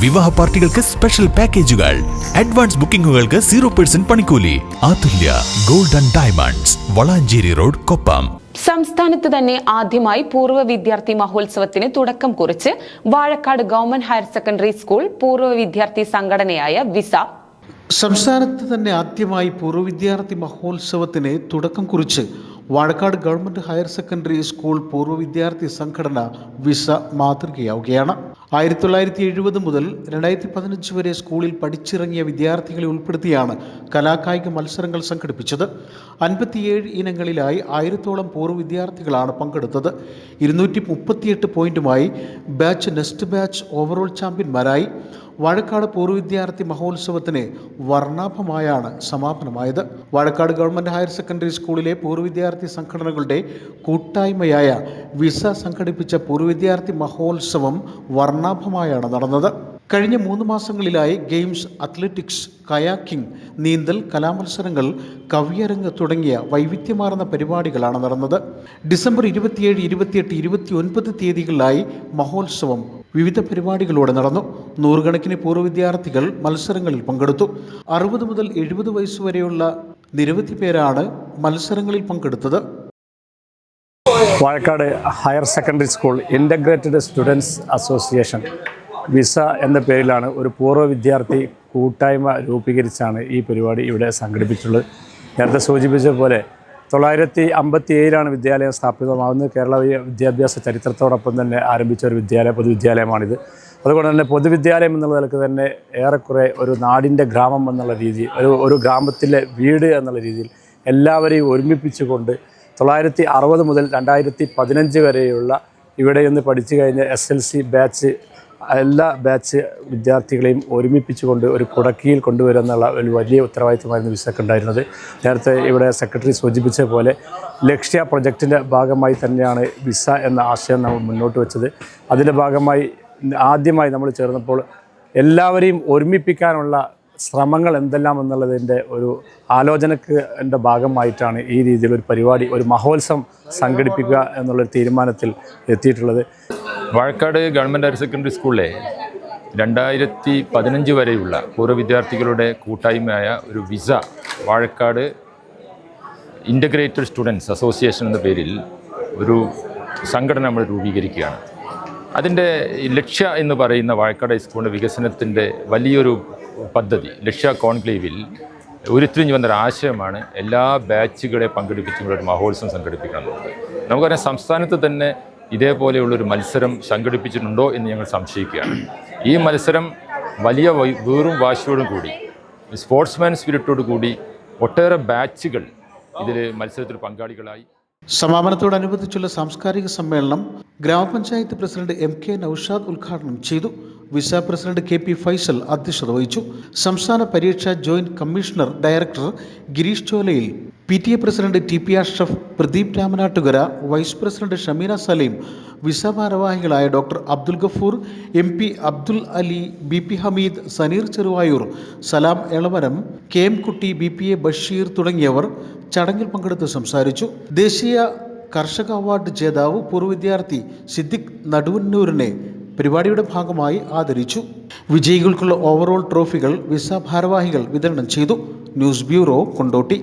വിവാഹ പാർട്ടികൾക്ക് സ്പെഷ്യൽ പാക്കേജുകൾ, അഡ്വാൻസ് ബുക്കിംഗുകൾക്ക് 0% പണിക്കൂലി. Athulya gold and diamonds, Valanchery road, Koppam. സംസ്ഥാനത്ത് തന്നെ ആദ്യമായി പൂർവ്വ വിദ്യാർത്ഥി മഹോത്സവത്തിന് തുടക്കം കുറിച്ച് Vazhakkad government higher secondary school പൂർവ്വ വിദ്യാർത്ഥി സംഘടനയായ വിസ. സംസ്ഥാനത്ത് തന്നെ ആദ്യമായി പൂർവ്വ വിദ്യാർത്ഥി മഹോത്സവത്തിന് തുടക്കം കുറിച്ച് Vazhakkad government higher secondary school പൂർവ്വ വിദ്യാർത്ഥി സംഘടന വിസ മാതൃകയാവുകയാണ്. 1970 മുതൽ 2015 വരെ സ്കൂളിൽ പഠിച്ചിറങ്ങിയ വിദ്യാർത്ഥികളെ ഉൾപ്പെടുത്തിയാണ് കലാകായിക മത്സരങ്ങൾ സംഘടിപ്പിച്ചത്. 57 ഇനങ്ങളിലായി 1000-ഓളം പൂർവ്വ വിദ്യാർത്ഥികളാണ് പങ്കെടുത്തത്. 238 പോയിന്റുമായി ബാച്ച് നെക്സ്റ്റ് ബാച്ച് ഓവറോൾ ചാമ്പ്യന്മാരായി. വാഴക്കാട് പൂർവ്വ വിദ്യാർത്ഥി മഹോത്സവത്തിന് വർണ്ണാഭമായാണ് സമാപനമായത്. വാഴക്കാട് ഗവൺമെന്റ് ഹയർ സെക്കൻഡറി സ്കൂളിലെ പൂർവ്വ വിദ്യാർത്ഥി സംഘടനകളുടെ കൂട്ടായ്മയായ വിസ സംഘടിപ്പിച്ച പൂർവ്വ വിദ്യാർത്ഥി മഹോത്സവം വർണ്ണാഭമായാണ് നടന്നത്. കഴിഞ്ഞ 3 മാസങ്ങളിലായി ഗെയിംസ്, അത്ലറ്റിക്സ്, കയാക്കിംഗ്, നീന്തൽ, കലാമത്സരങ്ങൾ, കവിയരങ്ങ് തുടങ്ങിയ വൈവിധ്യമാർന്ന പരിപാടികളാണ് നടന്നത്. ഡിസംബർ 27, 28, 29 തീയതികളിലായി മഹോത്സവം വിവിധ പരിപാടികളോടെ നടന്നു. 100 കണക്കിന് പൂർവ്വ വിദ്യാർത്ഥികൾ മത്സരങ്ങളിൽ പങ്കെടുത്തു. 60 മുതൽ 70 വയസ്സുവരെയുള്ള നിരവധി പേരാണ് മത്സരങ്ങളിൽ പങ്കെടുത്തത്. Vazhakkad higher secondary school integrated students association visa എന്ന പേരിലാണ് ഒരു പൂർവ്വ വിദ്യാർത്ഥി കൂട്ടായ്മ രൂപീകരിച്ചാണ് ഈ പരിപാടി ഇവിടെ സംഘടിപ്പിച്ചിട്ടുള്ളത്. നേരത്തെ സൂചിപ്പിച്ച പോലെ 1957 വിദ്യാലയം സ്ഥാപിതമാകുന്നത്. കേരള വിദ്യാഭ്യാസ ചരിത്രത്തോടൊപ്പം തന്നെ ആരംഭിച്ച ഒരു പൊതുവിദ്യാലയമാണിത്. അതുകൊണ്ട് തന്നെ പൊതുവിദ്യാലയം എന്നുള്ള നിലക്ക് തന്നെ ഏറെക്കുറെ ഒരു നാടിൻ്റെ ഗ്രാമം എന്നുള്ള രീതിയിൽ, ഒരു ഗ്രാമത്തിലെ വീട് എന്നുള്ള രീതിയിൽ എല്ലാവരെയും ഒരുമിപ്പിച്ചുകൊണ്ട് 1960 മുതൽ 2015 വരെയുള്ള ഇവിടെ നിന്ന് പഠിച്ചു കഴിഞ്ഞ SLC ബാച്ച് എല്ലാ ബാച്ച് വിദ്യാർത്ഥികളെയും ഒരുമിപ്പിച്ചുകൊണ്ട് ഒരു കുടക്കീയിൽ കൊണ്ടുവരിക എന്നുള്ള ഒരു വലിയ ഉത്തരവാദിത്തമായിരുന്നു വിസക്ക് ഉണ്ടായിരുന്നത്. നേരത്തെ ഇവിടെ സെക്രട്ടറി സൂചിപ്പിച്ച പോലെ ലക്ഷ്യ പ്രൊജക്റ്റിൻ്റെ ഭാഗമായി തന്നെയാണ് വിസ എന്ന ആശയം നമ്മൾ മുന്നോട്ട് വെച്ചത്. അതിൻ്റെ ഭാഗമായി ആദ്യമായി നമ്മൾ ചേർന്നപ്പോൾ എല്ലാവരെയും ഒരുമിപ്പിക്കാനുള്ള ശ്രമങ്ങൾ എന്തെല്ലാം എന്നുള്ളതിൻ്റെ ഒരു ആലോചനയുടെ ഭാഗമായിട്ടാണ് ഈ രീതിയിലൊരു പരിപാടി, ഒരു മഹോത്സവം സംഘടിപ്പിക്കുക എന്നുള്ളൊരു തീരുമാനത്തിൽ എത്തിയിട്ടുള്ളത്. വാഴക്കാട് ഗവൺമെൻറ് ഹയർ സെക്കൻഡറി സ്കൂളിലെ 2015 വരെയുള്ള പൂർവ്വ വിദ്യാർത്ഥികളുടെ കൂട്ടായ്മയായ ഒരു visa Vazhakkad integrated students association എന്ന പേരിൽ ഒരു സംഘടന നമ്മൾ രൂപീകരിക്കുകയാണ്. അതിൻ്റെ ലക്ഷ്യ എന്ന് പറയുന്ന വാഴക്കാട് ഹൈസ്കൂളിൻ്റെ വികസനത്തിൻ്റെ വലിയൊരു പദ്ധതി, ലക്ഷ്യ കോൺക്ലേവിൽ ഉരുത്തിരിഞ്ഞു വന്നൊരു ആശയമാണ് എല്ലാ ബാച്ചുകളെ പങ്കെടുപ്പിച്ചുകൊണ്ടൊരു മഹോത്സവം സംഘടിപ്പിക്കണം എന്നുള്ളത്. നമുക്കറിയാം, സംസ്ഥാനത്ത് തന്നെ ഇതേപോലെയുള്ളൊരു മത്സരം സംഘടിപ്പിച്ചിട്ടുണ്ടോ എന്ന് ഞങ്ങൾ സംശയിക്കുകയാണ്. ഈ മത്സരം വലിയ വീറും വാശിയോടും കൂടി, സ്പോർട്സ്മാൻ സ്പിരിറ്റോടു കൂടി ഒട്ടേറെ ബാച്ചുകൾ ഇതിൽ മത്സരത്തിൽ പങ്കാളികളായി. സമാപനത്തോടനുബന്ധിച്ചുള്ള സാംസ്കാരിക സമ്മേളനം ഗ്രാമപഞ്ചായത്ത് പ്രസിഡന്റ് MK നൌഷാദ് ഉദ്ഘാടനം ചെയ്തു. വിസ പ്രസിഡന്റ് KP ഫൈസൽ അധ്യക്ഷത വഹിച്ചു. സംസ്ഥാന പരീക്ഷാ joint commissioner director Girish Cholayil, PTA president TP Ashraf, Pradeep Ramanattukara, vice president Shameena Saleem, വിസ ഭാരവാഹികളായ doctor Abdul Gafoor, MP Abdul Ali, BP Hameed, Saneer Cheruvayur, Salam Elamaram, KM Kutty, BPA Basheer തുടങ്ങിയവർ ചടങ്ങിൽ പങ്കെടുത്ത് സംസാരിച്ചു. ദേശീയ കർഷക അവാർഡ് ജേതാവ് പൂർവ്വ വിദ്യാർത്ഥി സിദ്ദിഖ് നടുവന്നൂരിനെ പരിപാടിയുടെ ഭാഗമായി ആദരിച്ചു. വിജയികൾക്കുള്ള ഓവറോൾ ട്രോഫികൾ വിസ ഭാരവാഹികൾ വിതരണം ചെയ്തു. News bureau, Kondotty.